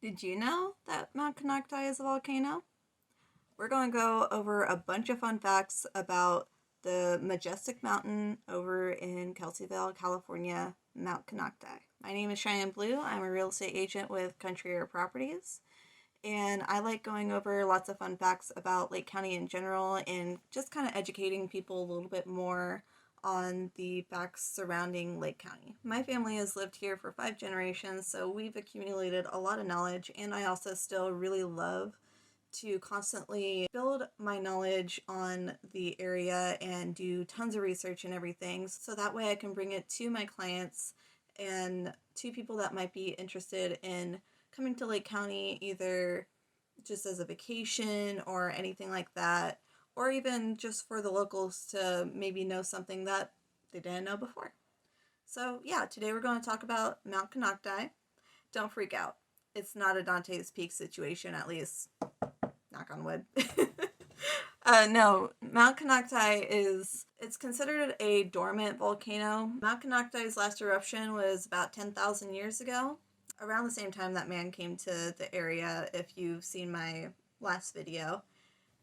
Did you know that Mount Konocti is a volcano? We're going to go over a bunch of fun facts about the majestic mountain over in Kelseyville, California, Mount Konocti. My name is Cheyenne Blue. I'm a real estate agent with Country Air Properties, and I like going over lots of fun facts about Lake County in general and just kind of educating people a little bit more on the facts surrounding Lake County. My family has lived here for 5 generations, so we've accumulated a lot of knowledge, and I also still really love to constantly build my knowledge on the area and do tons of research and everything, so that way I can bring it to my clients and to people that might be interested in coming to Lake County either just as a vacation or anything like that, or even just for the locals to maybe know something that they didn't know before. So yeah, today we're going to talk about Mount Konocti. Don't freak out. It's not a Dante's Peak situation, at least knock on wood. No, Mount Konocti it's considered a dormant volcano. Mount Konocti's last eruption was about 10,000 years ago, around the same time that man came to the area, if you've seen my last video.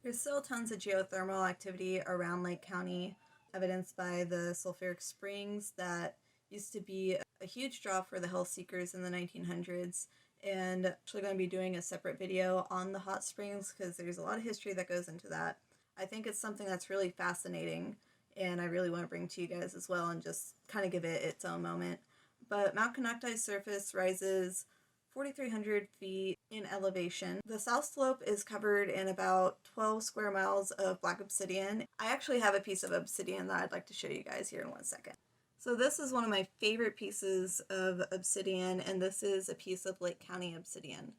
There's still tons of geothermal activity around Lake County, evidenced by the sulfuric springs that used to be a huge draw for the health seekers in the 1900s. And actually going to be doing a separate video on the hot springs because there's a lot of history that goes into that. I think it's something that's really fascinating, and I really want to bring to you guys as well and just kind of give it its own moment. But Mount Konocti's surface rises 4,300 feet in elevation. The south slope is covered in about 12 square miles of black obsidian. I actually have a piece of obsidian that I'd like to show you guys here in 1 second. So this is one of my favorite pieces of obsidian, and this is a piece of Lake County obsidian.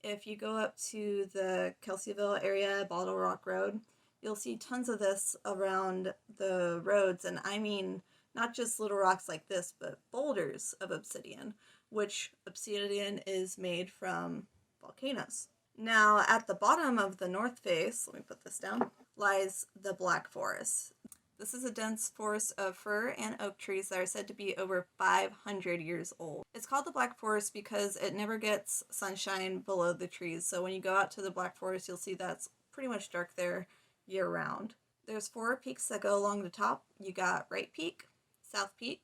If you go up to the Kelseyville area, Bottle Rock Road, you'll see tons of this around the roads, and I mean not just little rocks like this, but boulders of obsidian, which obsidian is made from volcanoes. Now, at the bottom of the north face, let me put this down, lies the Black Forest. This is a dense forest of fir and oak trees that are said to be over 500 years old. It's called the Black Forest because it never gets sunshine below the trees, so when you go out to the Black Forest, you'll see that's pretty much dark there year-round. There's 4 peaks that go along the top. You got Wright Peak, South Peak,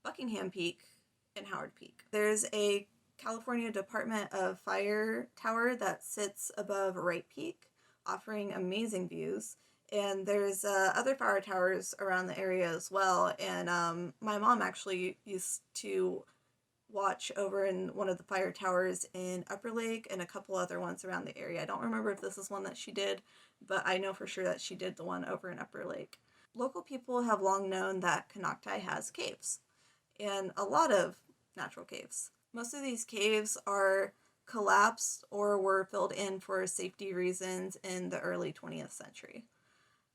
Buckingham Peak, and Howard Peak. There's a California Department of Fire tower that sits above Wright Peak, offering amazing views. And there's other fire towers around the area as well. And my mom actually used to watch over in one of the fire towers in Upper Lake and a couple other ones around the area. I don't remember if this is one that she did, but I know for sure that she did the one over in Upper Lake. Local people have long known that Konocti has caves, and a lot of natural caves. Most of these caves are collapsed or were filled in for safety reasons in the early 20th century.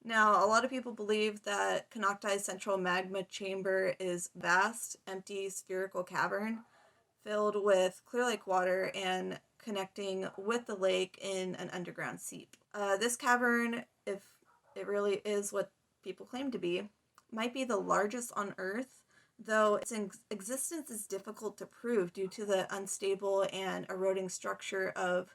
Now, a lot of people believe that Konocti's central magma chamber is a vast, empty, spherical cavern filled with clear lake water and connecting with the lake in an underground seep. This cavern, if it really is what people claim to be, might be the largest on Earth, though its existence is difficult to prove due to the unstable and eroding structure of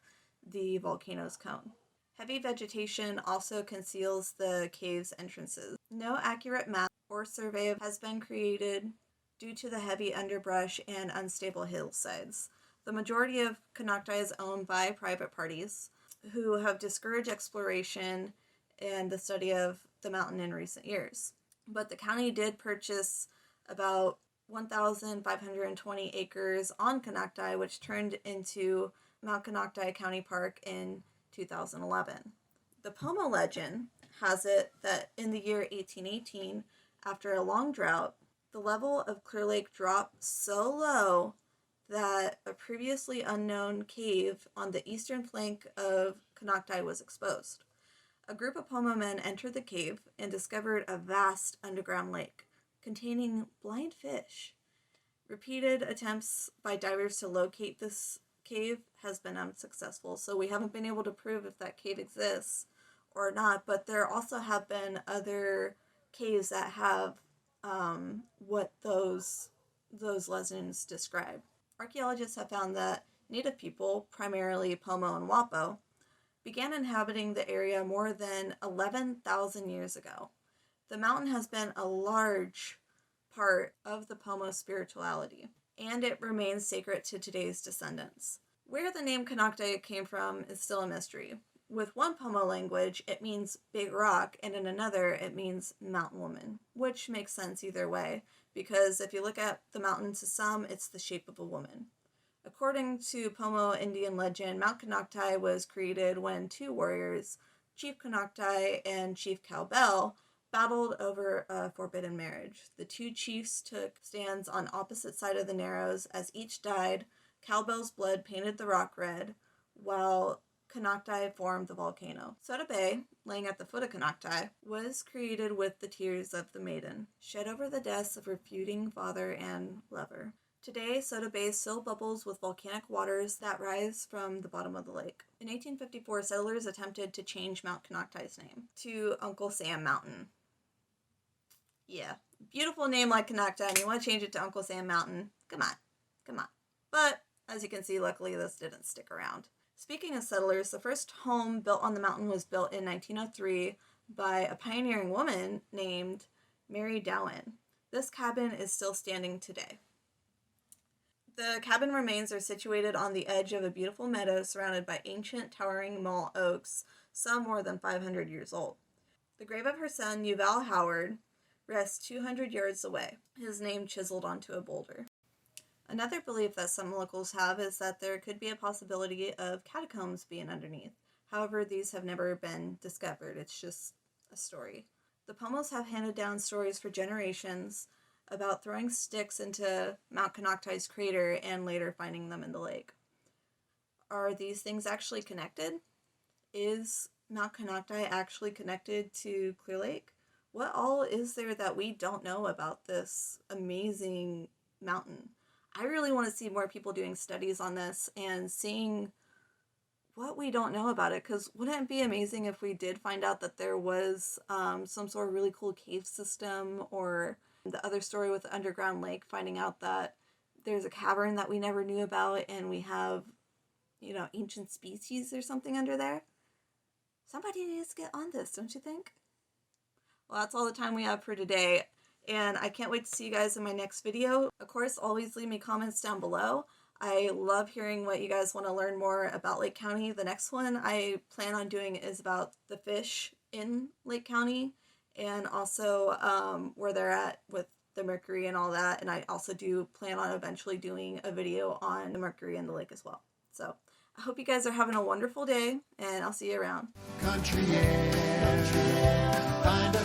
the volcano's cone. Heavy vegetation also conceals the cave's entrances. No accurate map or survey has been created due to the heavy underbrush and unstable hillsides. The majority of Konocti is owned by private parties who have discouraged exploration and the study of the mountain in recent years. But the county did purchase about 1,520 acres on Konocti, which turned into Mount Konocti County Park in 2011. The Pomo legend has it that in the year 1818, after a long drought, the level of Clear Lake dropped so low that a previously unknown cave on the eastern flank of Konocti was exposed. A group of Pomo men entered the cave and discovered a vast underground lake containing blind fish. Repeated attempts by divers to locate this cave has been unsuccessful, so we haven't been able to prove if that cave exists or not, but there also have been other caves that have what those legends describe. Archaeologists have found that native people, primarily Pomo and Wapo, began inhabiting the area more than 11,000 years ago. The mountain has been a large part of the Pomo spirituality, and it remains sacred to today's descendants. Where the name Konocti came from is still a mystery. With one Pomo language, it means big rock, and in another, it means mountain woman, which makes sense either way, because if you look at the mountain to some, it's the shape of a woman. According to Pomo Indian legend, Mount Konocti was created when two warriors, Chief Konocti and Chief Cowbell, battled over a forbidden marriage. The two chiefs took stands on opposite sides of the narrows. As each died, Cowbell's blood painted the rock red, while Konocti formed the volcano. Soda Bay, laying at the foot of Konocti, was created with the tears of the maiden, shed over the deaths of her feuding father and lover. Today, Soda Bay still bubbles with volcanic waters that rise from the bottom of the lake. In 1854, settlers attempted to change Mount Konocti's name to Uncle Sam Mountain. Yeah, beautiful name like Konocti, and you want to change it to Uncle Sam Mountain? Come on. But, as you can see, luckily this didn't stick around. Speaking of settlers, the first home built on the mountain was built in 1903 by a pioneering woman named Mary Dowan. This cabin is still standing today. The cabin remains are situated on the edge of a beautiful meadow surrounded by ancient towering mall oaks, some more than 500 years old. The grave of her son, Yuval Howard, rests 200 yards away, his name chiseled onto a boulder. Another belief that some locals have is that there could be a possibility of catacombs being underneath. However, these have never been discovered. It's just a story. The Pomos have handed down stories for generations about throwing sticks into Mount Konocti's crater and later finding them in the lake. Are these things actually connected? Is Mount Konocti actually connected to Clear Lake? What all is there that we don't know about this amazing mountain? I really want to see more people doing studies on this and seeing what we don't know about it, because wouldn't it be amazing if we did find out that there was some sort of really cool cave system, or the other story with the underground lake, finding out that there's a cavern that we never knew about and we have, ancient species or something under there? Somebody needs to get on this, don't you think? Well, that's all the time we have for today, and I can't wait to see you guys in my next video. Of course, always leave me comments down below. I love hearing what you guys want to learn more about Lake County. The next one I plan on doing is about the fish in Lake County, and also where they're at with the mercury and all that. And I also do plan on eventually doing a video on the mercury in the lake as well. So I hope you guys are having a wonderful day, and I'll see you around. Country air, find a